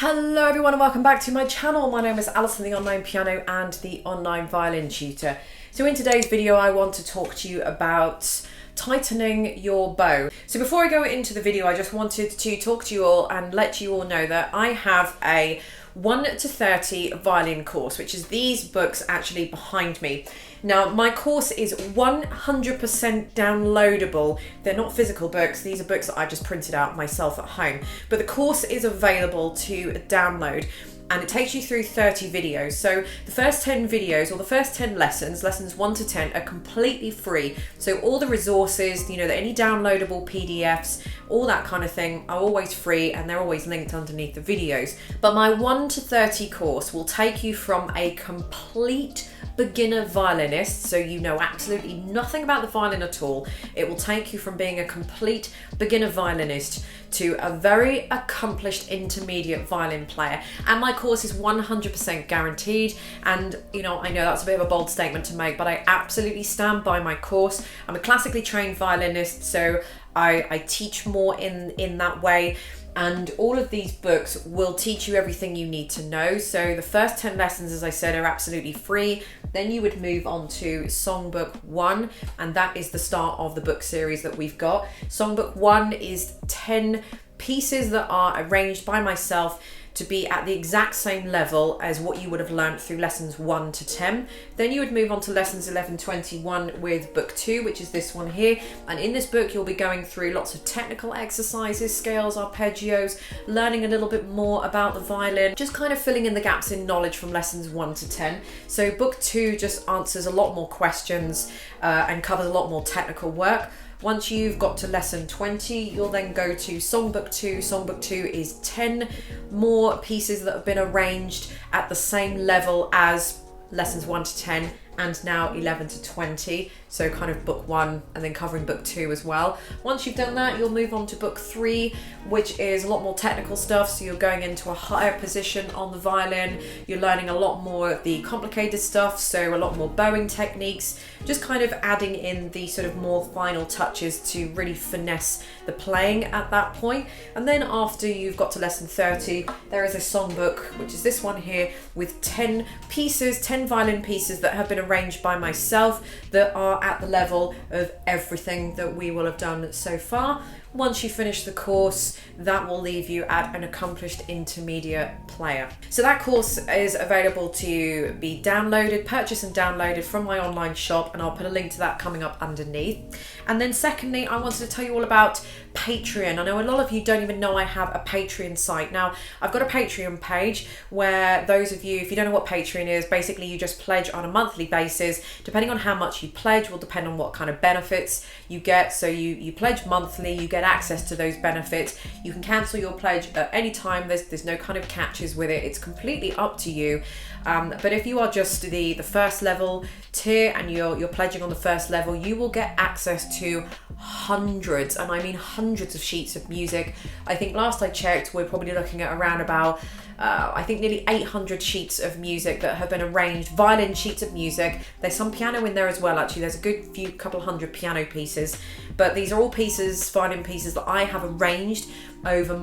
Hello everyone and welcome back to my channel. My name is Alison, the online piano and the online violin tutor. So in today's video I want to talk to you about tightening your bow. So before I go into the video, I just wanted to talk to you all and let you all know that I have a 1 to 30 violin course, which is these books actually behind me. Now my course is 100% downloadable. They're not physical books, these are books that I just printed out myself at home, but the course is available to download and it takes you through 30 videos. So the first 10 videos, or the first 10 lessons 1 to 10, are completely free. So all the resources, any downloadable PDFs, all that kind of thing are always free and they're always linked underneath the videos. But my 1 to 30 course will take you from a complete beginner violinist, so you know absolutely nothing about the violin at all. It will take you from being a complete beginner violinist to a very accomplished intermediate violin player. And my course is 100% guaranteed. And I know that's a bit of a bold statement to make, but I absolutely stand by my course. I'm a classically trained violinist, so I teach more in that way. And all of these books will teach you everything you need to know. So the first 10 lessons, as I said, are absolutely free. Then you would move on to Songbook 1, and that is the start of the book series that we've got. Songbook 1 is 10 pieces that are arranged by myself to be at the exact same level as what you would have learned through lessons 1 to 10. Then you would move on to lessons 11, 21 with book 2, which is this one here. And in this book, you'll be going through lots of technical exercises, scales, arpeggios, learning a little bit more about the violin, just kind of filling in the gaps in knowledge from lessons 1 to 10. So book 2 just answers a lot more questions and covers a lot more technical work. Once you've got to lesson 20, you'll then go to Songbook 2. Songbook 2 is 10 more pieces that have been arranged at the same level as lessons 1 to 10 and now 11 to 20. So kind of book 1 and then covering book 2 as well. Once you've done that, you'll move on to book 3, which is a lot more technical stuff. So you're going into a higher position on the violin. You're learning a lot more of the complicated stuff. So a lot more bowing techniques, just kind of adding in the sort of more final touches to really finesse the playing at that point. And then after you've got to lesson 30, there is a songbook, which is this one here, with 10 pieces, 10 violin pieces that have been arranged by myself that are at the level of everything that we will have done so far. Once you finish the course, that will leave you at an accomplished intermediate player. So that course is available to be downloaded, purchased and downloaded from my online shop, and I'll put a link to that coming up underneath. And then secondly, I wanted to tell you all about Patreon. I know a lot of you don't even know I have a Patreon site. Now, I've got a Patreon page where those of you, if you don't know what Patreon is, basically you just pledge on a monthly basis. Depending on how much you pledge will depend on what kind of benefits you get. So you pledge monthly, you get access to those benefits. You can cancel your pledge at any time. There's no kind of catches with it. It's completely up to you. But if you are just the first level tier and you're pledging on the first level, you will get access to hundreds, and I mean hundreds of sheets of music. I think last I checked, we're probably looking at around about I think nearly 800 sheets of music that have been arranged, violin sheets of music. There's some piano in there as well, actually. There's a good couple hundred piano pieces, but these are all pieces, violin pieces that I have arranged over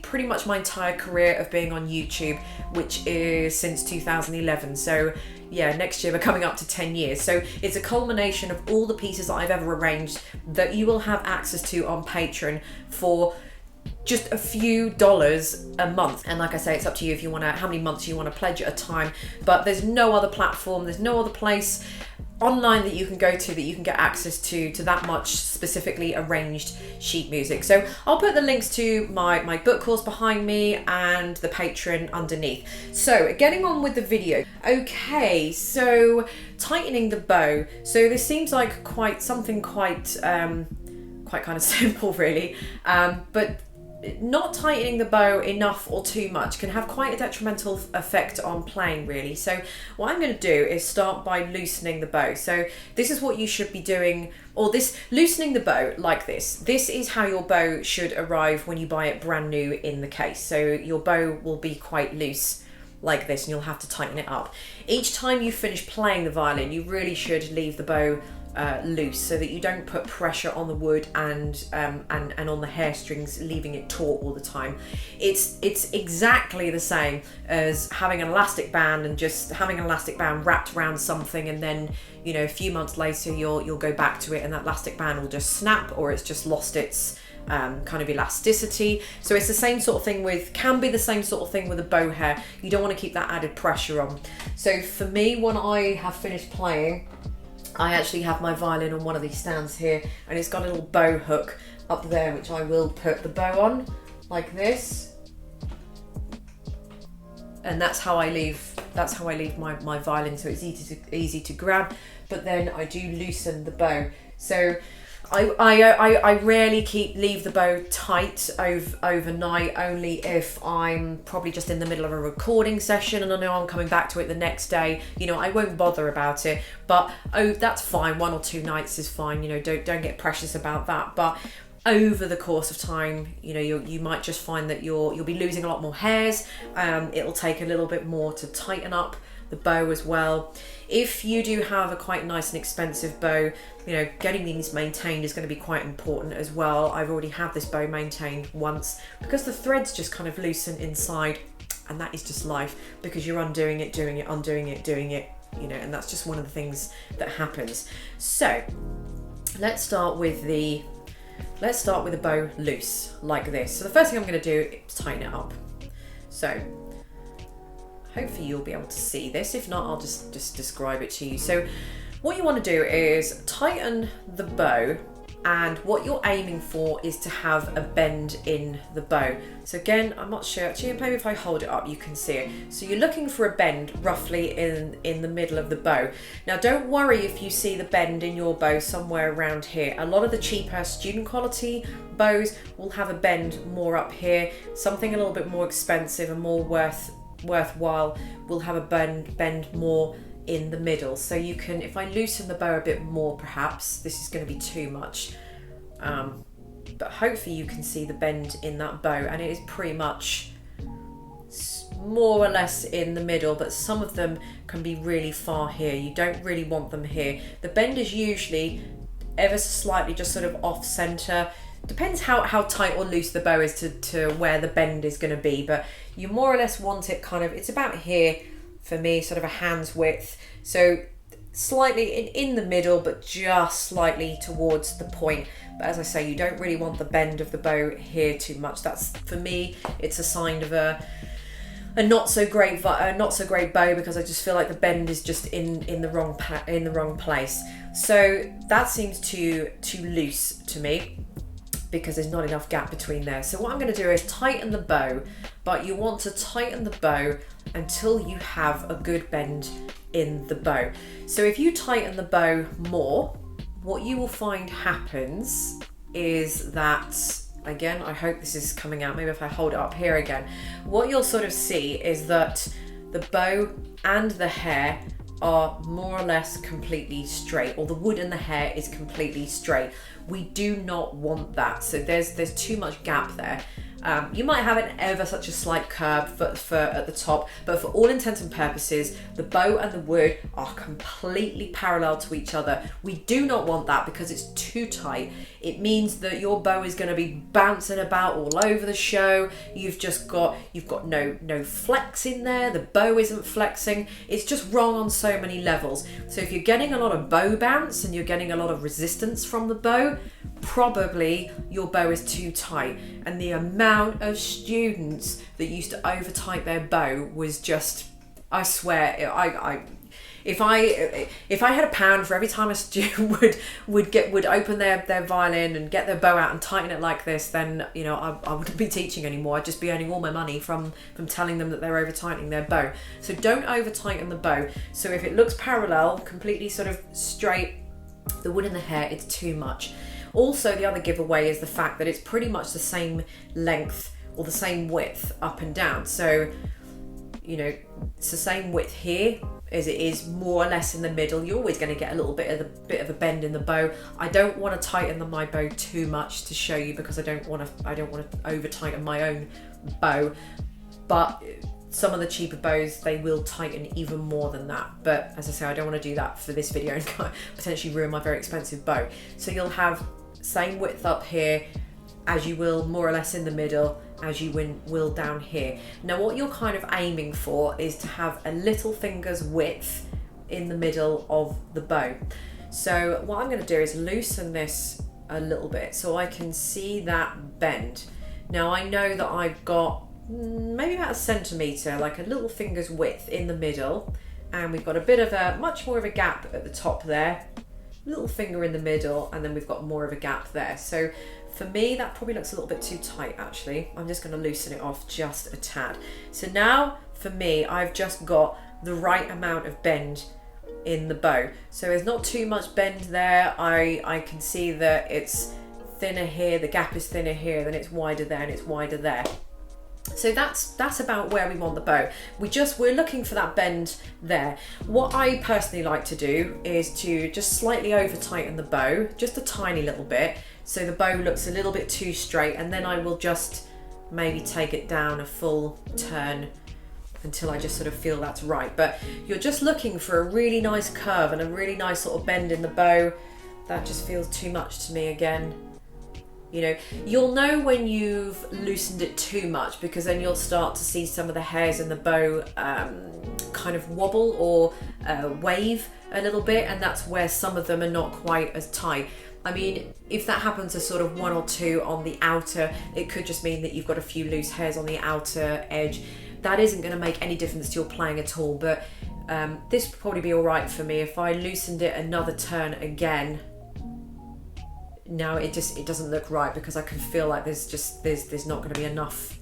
pretty much my entire career of being on YouTube, which is since 2011. So yeah, next year we're coming up to 10 years. So it's a culmination of all the pieces that I've ever arranged that you will have access to on Patreon for just a few dollars a month. And like I say, it's up to you if you want to, how many months you want to pledge at a time. But there's no other platform, there's no other place online that you can go to that you can get access to that much specifically arranged sheet music. So I'll put the links to my book course behind me and the Patreon underneath. So getting on with the video. Okay, so tightening the bow. So this seems like quite kind of simple really, but not tightening the bow enough or too much can have quite a detrimental effect on playing really. So what I'm going to do is start by loosening the bow. So this is what you should be doing, or this loosening the bow like this. This is how your bow should arrive when you buy it brand new in the case. So your bow will be quite loose like this and you'll have to tighten it up. Each time you finish playing the violin, you really should leave the bow loose, so that you don't put pressure on the wood and on the hair strings, leaving it taut all the time. It's exactly the same as having an elastic band and just having an elastic band wrapped around something, and then, you know, a few months later you'll go back to it and that elastic band will just snap, or it's just lost its kind of elasticity. So it's the same sort of thing can be the same sort of thing with a bow hair. You don't want to keep that added pressure on. So for me, when I have finished playing, I actually have my violin on one of these stands here, and it's got a little bow hook up there, which I will put the bow on like this, and that's how I leave my violin, so it's easy to grab. But then I do loosen the bow. So I rarely leave the bow tight overnight, only if I'm probably just in the middle of a recording session and I know I'm coming back to it the next day. You know, I won't bother about it, but that's fine. 1 or 2 nights is fine. You know, don't get precious about that. But over the course of time, you know, you might just find that you'll be losing a lot more hairs. It'll take a little bit more to tighten up the bow as well. If you do have a quite nice and expensive bow, you know, getting these maintained is going to be quite important as well. I've already had this bow maintained once because the threads just kind of loosen inside, and that is just life, because you're undoing it, doing it, undoing it, doing it, you know, and that's just one of the things that happens. So let's start with the bow loose like this. So the first thing I'm going to do is tighten it up. So hopefully you'll be able to see this. If not, I'll just describe it to you. So what you want to do is tighten the bow, and what you're aiming for is to have a bend in the bow. So again, I'm not sure, actually maybe if I hold it up you can see it. So you're looking for a bend roughly in the middle of the bow. Now don't worry if you see the bend in your bow somewhere around here. A lot of the cheaper student quality bows will have a bend more up here. Something a little bit more expensive and more worthwhile will have a bend more in the middle. So you can, if I loosen the bow a bit more, perhaps this is going to be too much, but hopefully you can see the bend in that bow, and it is pretty much more or less in the middle, but some of them can be really far here. You don't really want them here. The bend is usually ever so slightly just sort of off center. Depends how tight or loose the bow is to where the bend is going to be, but you more or less want it kind of, it's about here for me, sort of a hand's width. So slightly in the middle, but just slightly towards the point. But as I say, you don't really want the bend of the bow here too much. That's, for me, it's a sign of a not so great bow, because I just feel like the bend is just in the wrong place. So that seems too loose to me, because there's not enough gap between there. So what I'm going to do is tighten the bow, but you want to tighten the bow until you have a good bend in the bow. So if you tighten the bow more, what you will find happens is that, again, I hope this is coming out, maybe if I hold it up here again, what you'll sort of see is that the bow and the hair are more or less completely straight, or the wood and the hair is completely straight. We do not want that. So there's too much gap there. You might have an ever such a slight curve for at the top, but for all intents and purposes, the bow and the wood are completely parallel to each other. We do not want that, because it's too tight. It means that your bow is going to be bouncing about all over the show. You've got no flex in there. The bow isn't flexing. It's just wrong on so many levels. So if you're getting a lot of bow bounce and you're getting a lot of resistance from the bow, probably your bow is too tight. And the amount of students that used to over tight their bow was just, I swear, if I had £1 for every time a student would open their violin and get their bow out and tighten it like this, then, you know, I wouldn't be teaching anymore. I'd just be earning all my money from telling them that they're over tightening their bow. So don't over tighten the bow. So if it looks parallel, completely sort of straight, the wood and the hair, it's too much. Also, the other giveaway is the fact that it's pretty much the same length or the same width up and down. So, you know, it's the same width here as it is more or less in the middle. You're always going to get a little bit of a bend in the bow. I don't want to tighten my bow too much to show you, because I don't want to over tighten my own bow. But Some of the cheaper bows, they will tighten even more than that. But as I say, I don't want to do that for this video and potentially ruin my very expensive bow. So you'll have same width up here as you will more or less in the middle, as you will down here. Now what you're kind of aiming for is to have a little finger's width in the middle of the bow. So what I'm going to do is loosen this a little bit so I can see that bend. Now I know that I've got maybe about 1 centimetre, like a little finger's width in the middle, and we've got a bit of a, much more of a gap at the top there, little finger in the middle, and then we've got more of a gap there. So for me, that probably looks a little bit too tight actually. I'm just going to loosen it off just a tad. So now for me, I've just got the right amount of bend in the bow. So there's not too much bend there. I can see that it's thinner here, the gap is thinner here, then it's wider there, and it's wider there. So that's about where we want the bow. We're looking for that bend there. What I personally like to do is to just slightly over tighten the bow, just a tiny little bit, so the bow looks a little bit too straight, and then I will just maybe take it down a full turn until I just sort of feel that's right. But you're just looking for a really nice curve and a really nice sort of bend in the bow. That just feels too much to me again. You know, you'll know when you've loosened it too much, because then you'll start to see some of the hairs in the bow kind of wobble or wave a little bit, and that's where some of them are not quite as tight. I mean, if that happens to sort of 1 or 2 on the outer, it could just mean that you've got a few loose hairs on the outer edge. That isn't going to make any difference to your playing at all, but this would probably be all right for me. If I loosened it another turn again, now it doesn't look right, because I can feel like there's not going to be enough.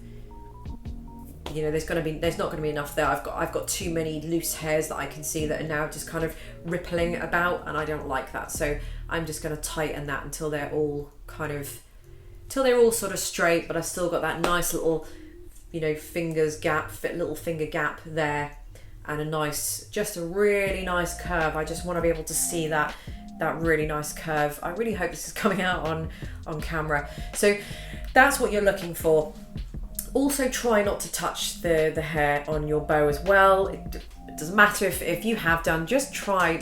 You know, there's not going to be enough there. I've got too many loose hairs that I can see that are now just kind of rippling about, and I don't like that. So I'm just going to tighten that until they're all sort of straight, but I've still got that nice little, you know, little finger gap there, and just a really nice curve. I just want to be able to see that really nice curve. I really hope this is coming out on camera. So that's what you're looking for. Also try not to touch the hair on your bow as well. It doesn't matter if you have done, just try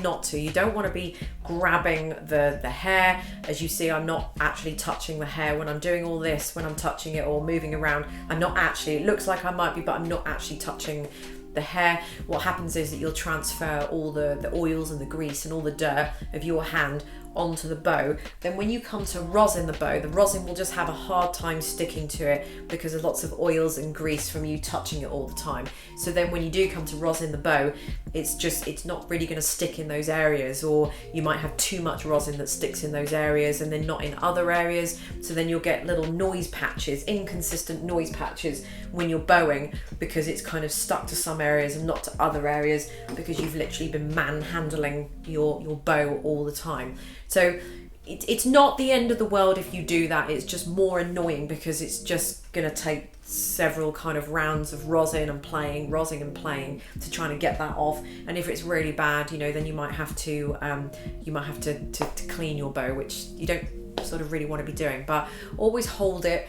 not to. You don't want to be grabbing the hair. As you see, I'm not actually touching the hair when I'm doing all this, when I'm touching it or moving around. I'm not actually, it looks like I might be, but I'm not actually touching the hair. What happens is that you'll transfer all the oils and the grease and all the dirt of your hand onto the bow. Then when you come to rosin the bow, the rosin will just have a hard time sticking to it, because there's lots of oils and grease from you touching it all the time. So then when you do come to rosin the bow, it's not really going to stick in those areas, or you might have too much rosin that sticks in those areas and then not in other areas. So then you'll get little noise patches, inconsistent noise patches when you're bowing, because it's kind of stuck to some areas and not to other areas, because you've literally been manhandling your bow all the time. So it's not the end of the world if you do that. It's just more annoying, because it's just going to take several kind of rounds of rosin and playing to try to get that off. And if it's really bad, you know, then you might have to clean your bow, which you don't sort of really want to be doing. But I always hold it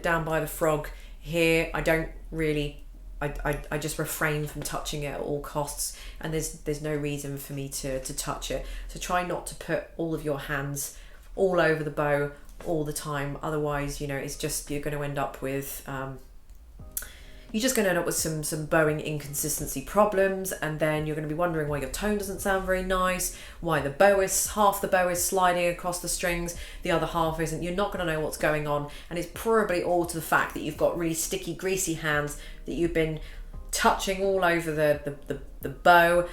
down by the frog here. I just refrain from touching it at all costs, and there's no reason for me to touch it. So try not to put all of your hands all over the bow all the time. Otherwise, you know, it's just, you're going to end up with some bowing inconsistency problems, and then you're going to be wondering why your tone doesn't sound very nice, why half the bow is sliding across the strings, the other half isn't. You're not going to know what's going on, and it's probably all to the fact that you've got really sticky, greasy hands that you've been touching all over the bow,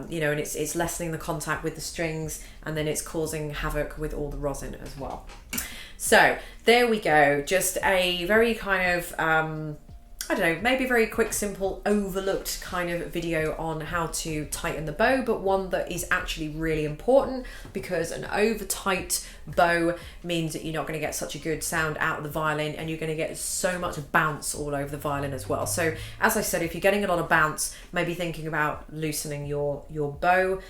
you know, and it's lessening the contact with the strings, and then it's causing havoc with all the rosin as well. So there we go, just a very kind of I don't know, maybe a very quick, simple, overlooked kind of video on how to tighten the bow, but one that is actually really important, because an over tight bow means that you're not going to get such a good sound out of the violin, and you're going to get so much bounce all over the violin as well. So as I said, if you're getting a lot of bounce, maybe thinking about loosening your bow.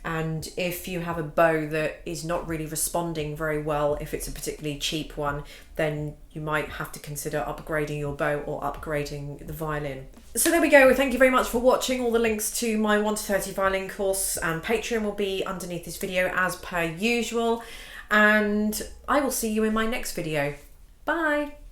And if you have a bow that is not really responding very well, if it's a particularly cheap one, then you might have to consider upgrading your bow or upgrading the violin. So there we go. Thank you very much for watching. All the links to my 1 to 30 violin course and Patreon will be underneath this video as per usual. And I will see you in my next video. Bye.